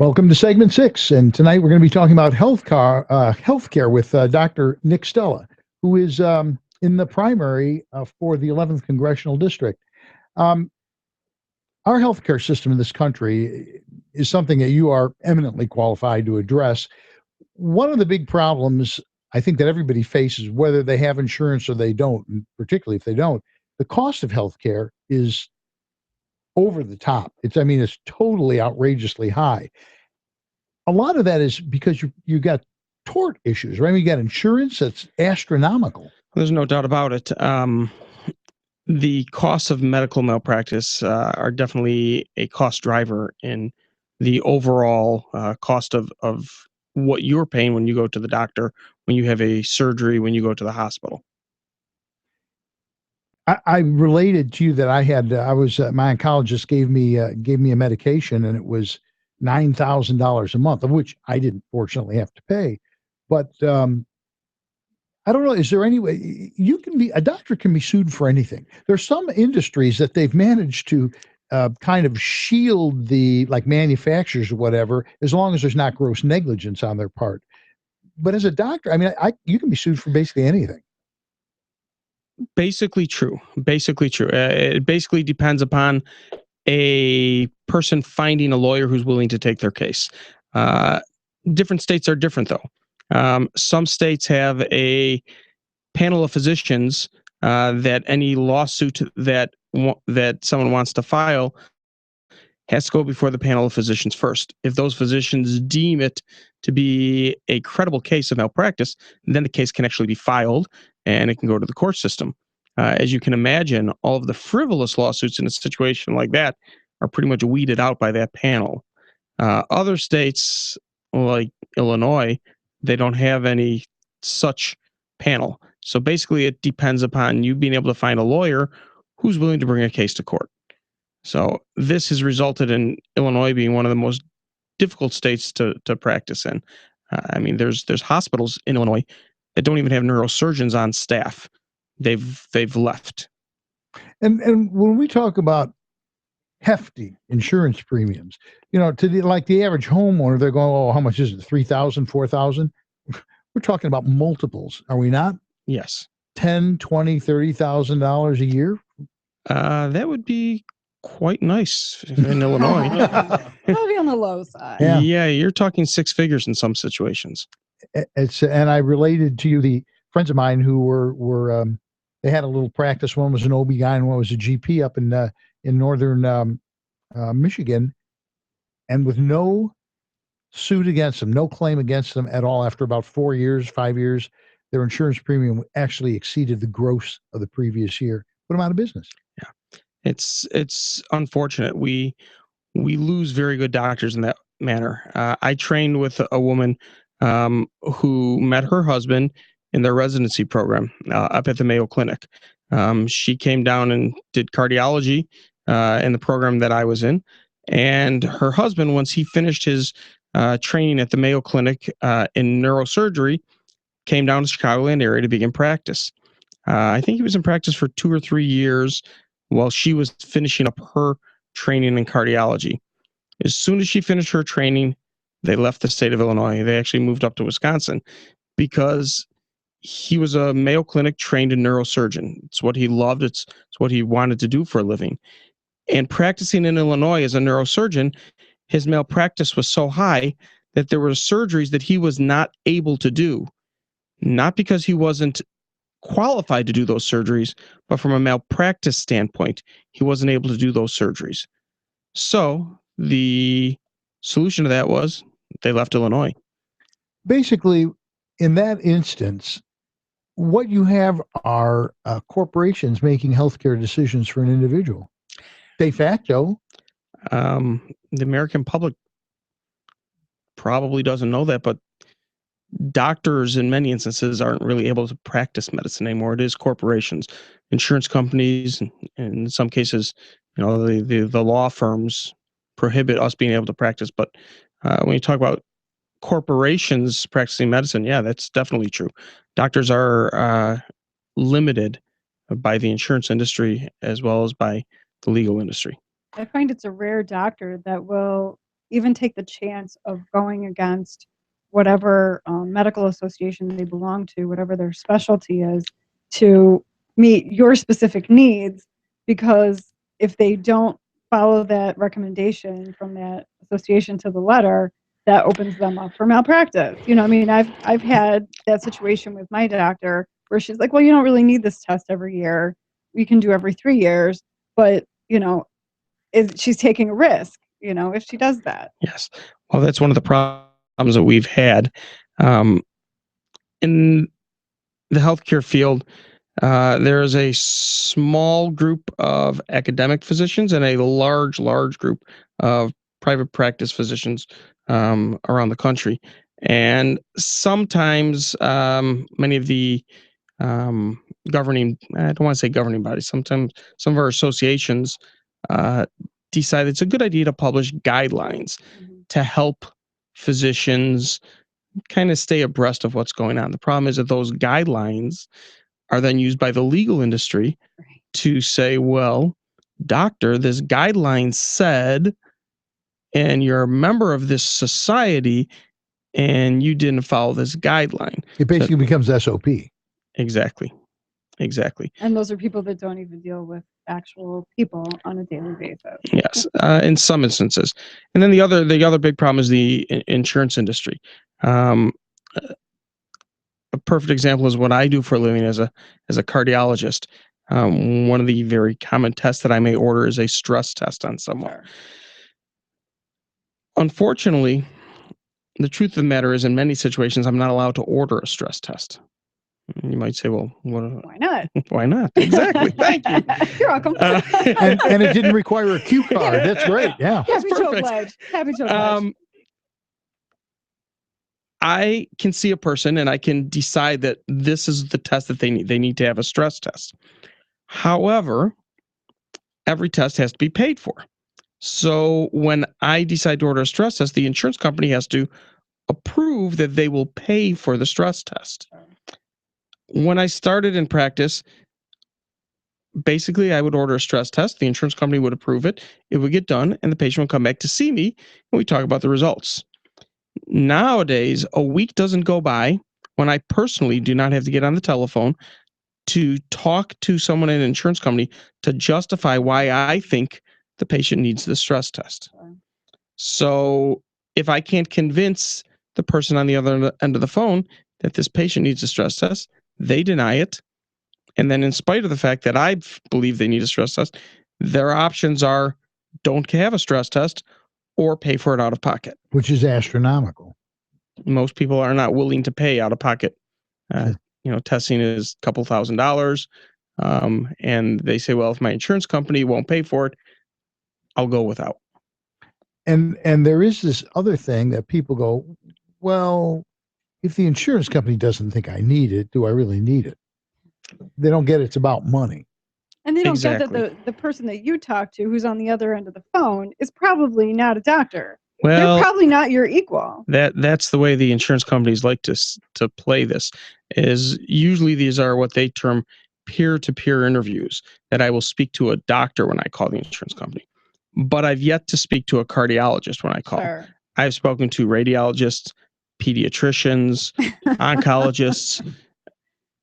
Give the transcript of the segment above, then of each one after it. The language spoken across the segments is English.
Welcome to segment 6, and tonight we're going to be talking about healthcare with Dr. Nick Stella, who is in the primary for the 11th Congressional District. Um, our healthcare system in this country is something that you are eminently qualified to address. One of the big problems I think that everybody faces, whether they have insurance or they don't, and particularly if they don't, the cost of healthcare is over the top. It's totally outrageously high. A lot of that is because you got tort issues, right? You got insurance that's astronomical. There's no doubt about it. The costs of medical malpractice are definitely a cost driver in the overall cost of what you're paying when you go to the doctor, when you have a surgery, when you go to the hospital. I related to you that I was my oncologist gave me a medication, and it was $9,000 a month, of which I didn't fortunately have to pay. But I don't know. Is there any way a doctor can be sued for anything? There's some industries that they've managed to kind of shield the like manufacturers or whatever, as long as there's not gross negligence on their part. But as a doctor, you can be sued for basically anything. Basically true. Basically true. It basically depends upon a person finding a lawyer who's willing to take their case. Uh, Different states are different, though. Some states have a panel of physicians that any lawsuit that someone wants to file has to go before the panel of physicians first. If those physicians deem it to be a credible case of malpractice, then the case can actually be filed and it can go to the court system. As you can imagine, all of the frivolous lawsuits in a situation like that are pretty much weeded out by that panel. Other states, like Illinois, they don't have any such panel. So basically, it depends upon you being able to find a lawyer who's willing to bring a case to court. So this has resulted in Illinois being one of the most difficult states to practice in. There's hospitals in Illinois that don't even have neurosurgeons on staff. They've left. And when we talk about hefty insurance premiums, to the average homeowner, they're going, oh, how much is it? 3,000, 4,000? We're talking about multiples, are we not? Yes. 10, 20, $30,000 a year. That would be quite nice in Illinois. Probably on the low side. Yeah, you're talking six figures in some situations. And I related to you the friends of mine who were they had a little practice. One was an OB-GYN, one was a GP up in northern Michigan, and with no suit against them, no claim against them at all. After about 4 years, 5 years, their insurance premium actually exceeded the gross of the previous year. Put them out of business. Yeah, it's unfortunate. We lose very good doctors in that manner. I trained with a woman who met her husband in their residency program up at the Mayo Clinic. She came down and did cardiology in the program that I was in. And her husband, once he finished his training at the Mayo Clinic in neurosurgery, came down to the Chicagoland area to begin practice. I think he was in practice for 2 or 3 years while she was finishing up her training in cardiology. As soon as she finished her training, they left the state of Illinois. They actually moved up to Wisconsin because he was a Mayo Clinic trained neurosurgeon. It's what he loved. It's what he wanted to do for a living. And practicing in Illinois as a neurosurgeon, his malpractice was so high that there were surgeries that he was not able to do, not because he wasn't qualified to do those surgeries, but from a malpractice standpoint, he wasn't able to do those surgeries. So the solution to that was they left Illinois. Basically, in that instance, what you have are corporations making healthcare decisions for an individual. De facto. The American public probably doesn't know that, but doctors in many instances aren't really able to practice medicine anymore. It is corporations, insurance companies, and in some cases, the law firms prohibit us being able to practice. But when you talk about corporations practicing medicine, yeah, that's definitely true. Doctors are limited by the insurance industry as well as by the legal industry. I find it's a rare doctor that will even take the chance of going against whatever medical association they belong to, whatever their specialty is, to meet your specific needs. Because if they don't follow that recommendation from that association to the letter, that opens them up for malpractice. You know, I mean, I've had that situation with my doctor where she's like, well, you don't really need this test every year. We can do every 3 years. But, you know, she's taking a risk, you know, if she does that. Yes. Well, that's one of the problems that we've had in the healthcare field. There is a small group of academic physicians and a large group of private practice physicians around the country. And sometimes many of the governing, I don't want to say governing bodies, sometimes some of our associations decide it's a good idea to publish guidelines to help physicians kind of stay abreast of what's going on. The problem is that those guidelines are then used by the legal industry to say, well, doctor, this guideline said, and you're a member of this society, and you didn't follow this guideline. It basically becomes SOP. Exactly. And those are people that don't even deal with actual people on a daily basis. Yes, in some instances. And then the other big problem is the insurance industry. A perfect example is what I do for a living as a cardiologist. One of the very common tests that I may order is a stress test on someone. Sure. Unfortunately, the truth of the matter is, in many situations, I'm not allowed to order a stress test. You might say, well, Why not? Why not? Exactly. Thank you. You're welcome. And it didn't require a cue card. That's great. Yeah. Happy to perfect. oblige. Happy to oblige. I can see a person and I can decide that this is the test that they need. They need to have a stress test. However, every test has to be paid for. So when I decide to order a stress test, the insurance company has to approve that they will pay for the stress test. When I started in practice, basically I would order a stress test, the insurance company would approve it, it would get done, and the patient would come back to see me, and we talk about the results. Nowadays, a week doesn't go by when I personally do not have to get on the telephone to talk to someone at an insurance company to justify why I think the patient needs the stress test. So if I can't convince the person on the other end of the phone that this patient needs a stress test, they deny it. And then in spite of the fact that I believe they need a stress test, their options are don't have a stress test or pay for it out of pocket. Which is astronomical. Most people are not willing to pay out of pocket. Testing is a couple $1,000s. And they say, well, if my insurance company won't pay for it, I'll go without. And there is this other thing that people go, well, if the insurance company doesn't think I need it, do I really need it? They don't get it's about money. And they don't get that the person that you talk to who's on the other end of the phone is probably not a doctor. Well, they're probably not your equal. That's the way the insurance companies like to play this. Is usually these are what they term peer-to-peer interviews, that I will speak to a doctor when I call the insurance company. But I've yet to speak to a cardiologist when I call. Sure. I've spoken to radiologists, pediatricians, oncologists.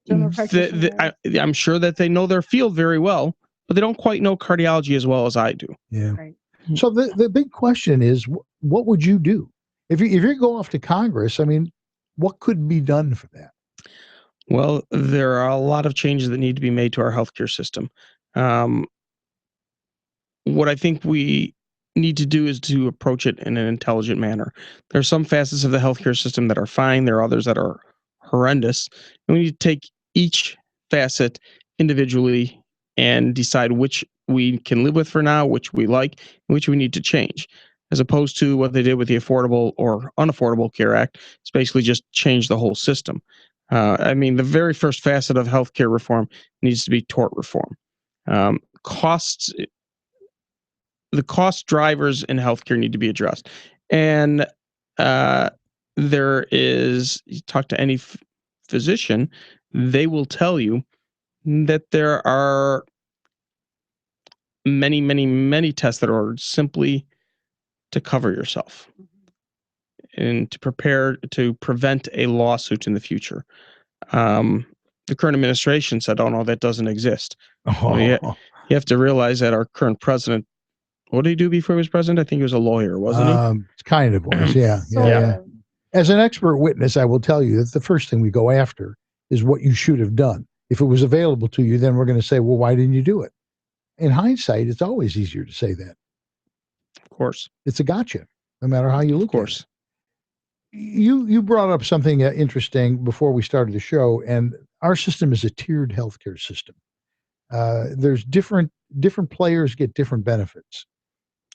I'm sure that they know their field very well, but they don't quite know cardiology as well as I do. Yeah. Right. So the big question is, what would you do if you go off to Congress? I mean, what could be done for that? Well, there are a lot of changes that need to be made to our healthcare system. What I think we need to do is to approach it in an intelligent manner. There are some facets of the healthcare system that are fine. There are others that are horrendous. And we need to take each facet individually and decide which we can live with for now, which we like, and which we need to change, as opposed to what they did with the Affordable or Unaffordable Care Act. It's basically just change the whole system. The very first facet of healthcare reform needs to be tort reform. The cost drivers in healthcare need to be addressed. And you talk to any physician, they will tell you that there are many tests that are ordered simply to cover yourself and to prepare to prevent a lawsuit in the future. The current administration said, "Oh no, that doesn't exist." Well, you have to realize that our current president, what did he do before he was president? I think he was a lawyer, wasn't he? It's kind of was, yeah. As an expert witness, I will tell you that the first thing we go after is what you should have done. If it was available to you, then we're going to say, well, why didn't you do it? In hindsight, it's always easier to say that. Of course. It's a gotcha, no matter how you look Of course. at it. You brought up something interesting before we started the show, and our system is a tiered healthcare system. There's different players get different benefits.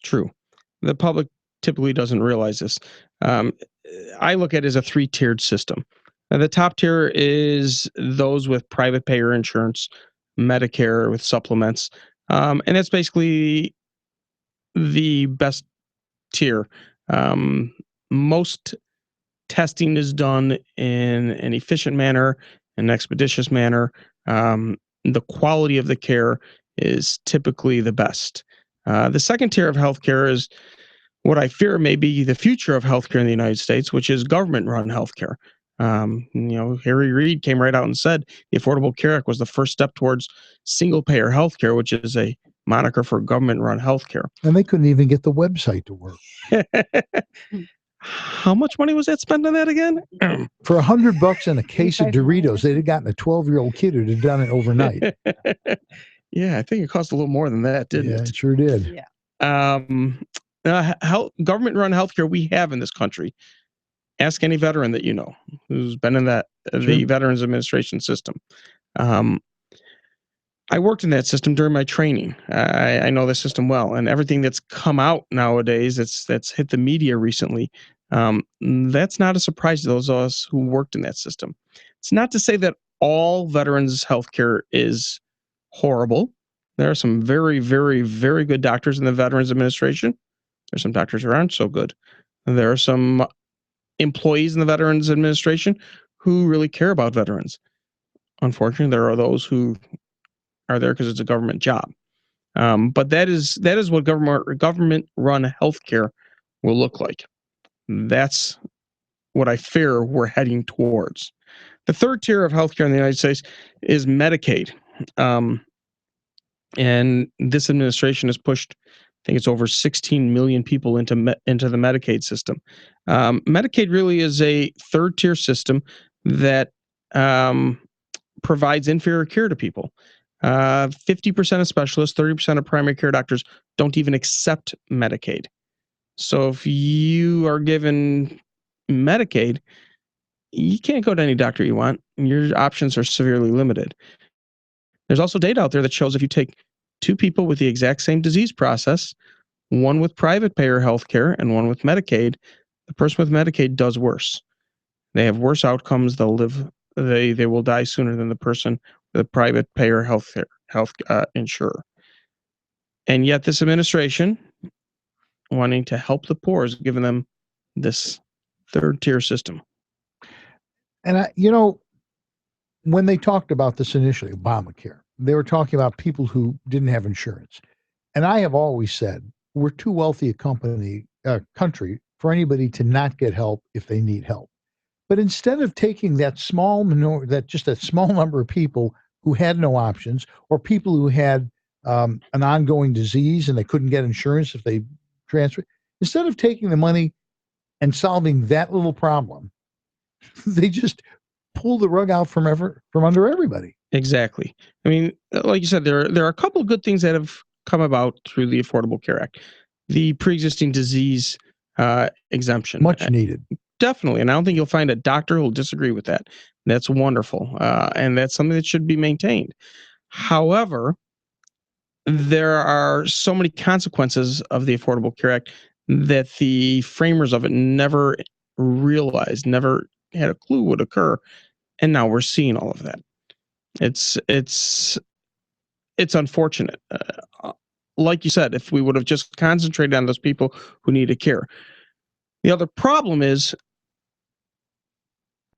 True. The public typically doesn't realize this. I look at it as a 3-tiered system. Now, the top tier is those with private payer insurance, Medicare with supplements, and that's basically the best tier. Most testing is done in an efficient manner, an expeditious manner. The quality of the care is typically the best. The second tier of healthcare is what I fear may be the future of healthcare in the United States, which is government-run healthcare. Harry Reid came right out and said the Affordable Care Act was the first step towards single-payer healthcare, which is a moniker for government-run healthcare. And they couldn't even get the website to work. How much money was that spent on that again? For $100 and a case of Doritos, they'd have gotten a 12-year-old kid who'd have done it overnight. Yeah, I think it cost a little more than that, didn't it? Yeah, it sure did. Yeah. Government-run healthcare we have in this country. Ask any veteran that you know who's been in the Veterans Administration system. I worked in that system during my training. I know the system well, and everything that's come out nowadays that's hit the media recently. That's not a surprise to those of us who worked in that system. It's not to say that all veterans' healthcare is horrible. There are some very, very, very good doctors in the Veterans Administration. There's some doctors who aren't so good. There are some employees in the Veterans Administration who really care about veterans. Unfortunately, there are those who are there because it's a government job. But that is what government-run healthcare will look like. That's what I fear we're heading towards. The third tier of healthcare in the United States is Medicaid. And this administration has pushed, I think it's over 16 million people into the Medicaid system. Medicaid really is a third-tier system that provides inferior care to people. 50% of specialists, 30% of primary care doctors don't even accept Medicaid. So if you are given Medicaid, you can't go to any doctor you want. Your options are severely limited. There's also data out there that shows if you take two people with the exact same disease process, one with private payer healthcare and one with Medicaid, the person with Medicaid does worse. They have worse outcomes. They'll live. They will die sooner than the person with a private payer health insurer. And yet, this administration, wanting to help the poor, has given them this third-tier system. And when they talked about this initially, Obamacare, they were talking about people who didn't have insurance. And I have always said we're too wealthy a country for anybody to not get help if they need help. But instead of taking that small number of people who had no options, or people who had an ongoing disease and they couldn't get insurance if they transferred, instead of taking the money and solving that little problem, they just pull the rug out from under everybody. Exactly. I mean, like you said, there are a couple of good things that have come about through the Affordable Care Act. The pre-existing disease exemption. Much needed. Definitely. And I don't think you'll find a doctor who will disagree with that. That's wonderful. And that's something that should be maintained. However, there are so many consequences of the Affordable Care Act that the framers of it never realized, never had a clue would occur. And now we're seeing all of that. It's unfortunate. Like you said, if we would have just concentrated on those people who needed care. The other problem is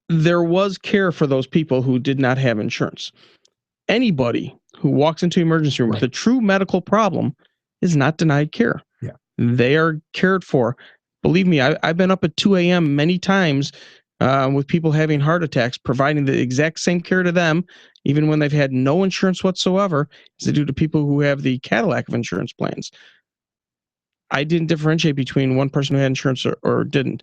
there was care for those people who did not have insurance. Anybody who walks into the emergency room with a true medical problem is not denied care. Yeah. They are cared for. Believe me, I've been up at 2 a.m. many times with people having heart attacks, providing the exact same care to them, even when they've had no insurance whatsoever, as they do to people who have the Cadillac of insurance plans. I didn't differentiate between one person who had insurance or didn't.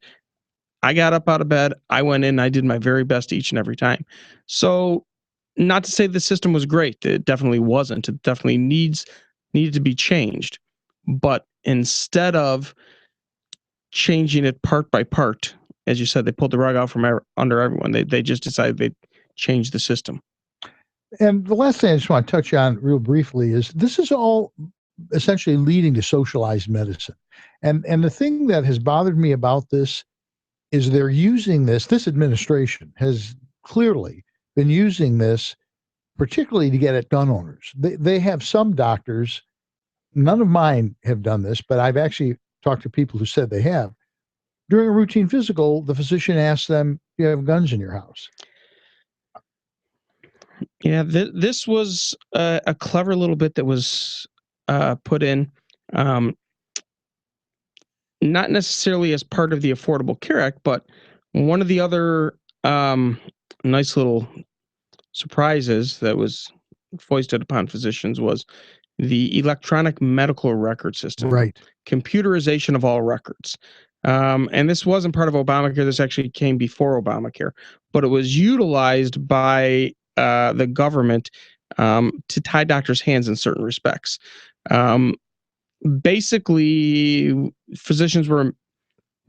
I got up out of bed, I went in, I did my very best each and every time. So, not to say the system was great. It definitely wasn't. It definitely needed to be changed. But instead of changing it part by part, as you said, they pulled the rug out from under everyone. They just decided they'd change the system. And the last thing I just want to touch on real briefly is this is all essentially leading to socialized medicine. And the thing that has bothered me about this is they're using this administration has clearly been using this particularly to get at gun owners. They have some doctors, none of mine have done this, but I've actually talked to people who said they have. During a routine physical, the physician asks them, "Do you have guns in your house?" Yeah, this was a clever little bit that was put in, um, not necessarily as part of the Affordable Care Act, but one of the other nice little surprises that was foisted upon physicians was the electronic medical record system, Right. computerization of all records. And this wasn't part of Obamacare. This actually came before Obamacare, but it was utilized by the government to tie doctors' hands in certain respects. Basically, physicians were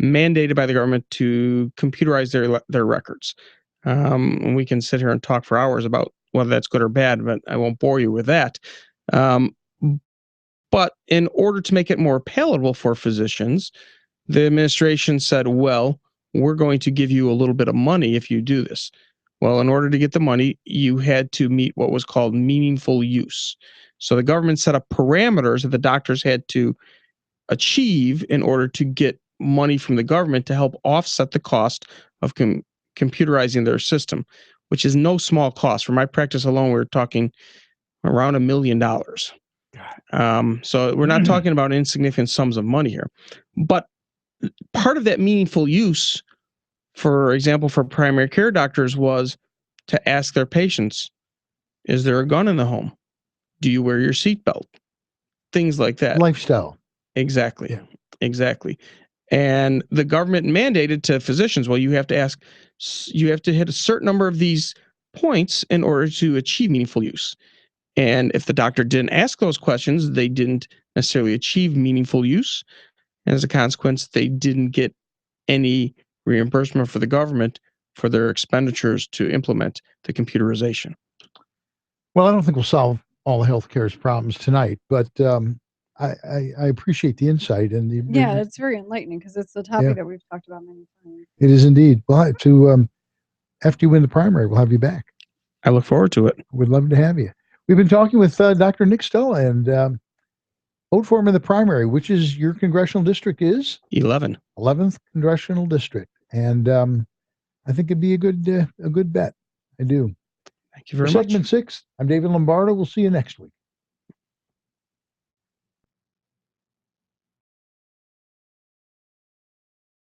mandated by the government to computerize their records. And we can sit here and talk for hours about whether that's good or bad, but I won't bore you with that. Um, but in order to make it more palatable for physicians, the administration said, well, we're going to give you a little bit of money if you do this. Well, in order to get the money, you had to meet what was called meaningful use. So the government set up parameters that the doctors had to achieve in order to get money from the government to help offset the cost of computerizing their system, which is no small cost. For my practice alone, we're talking around $1 million. So we're not talking about insignificant sums of money here. But part of that meaningful use, for example, for primary care doctors, was to ask their patients, is there a gun in the home? Do you wear your seatbelt? Things like that. Lifestyle. Exactly. Yeah. Exactly. And the government mandated to physicians, well, you have to hit a certain number of these points in order to achieve meaningful use. And if the doctor didn't ask those questions, they didn't necessarily achieve meaningful use. And as a consequence, they didn't get any reimbursement for the government for their expenditures to implement the computerization. Well, I don't think we'll solve all of healthcare's problems tonight, but I appreciate the insight and Yeah, it's very enlightening because it's a topic Yeah. that we've talked about many times. it is indeed. Well, after you win the primary, we'll have you back. I look forward to it. We'd love to have you. We've been talking with Dr. Nick Stella, and vote for him in the primary, which is your congressional district is 11th congressional district, and I think it'd be a good bet. I do. Thank you very For much. segment 6, I'm David Lombardo. We'll see you next week.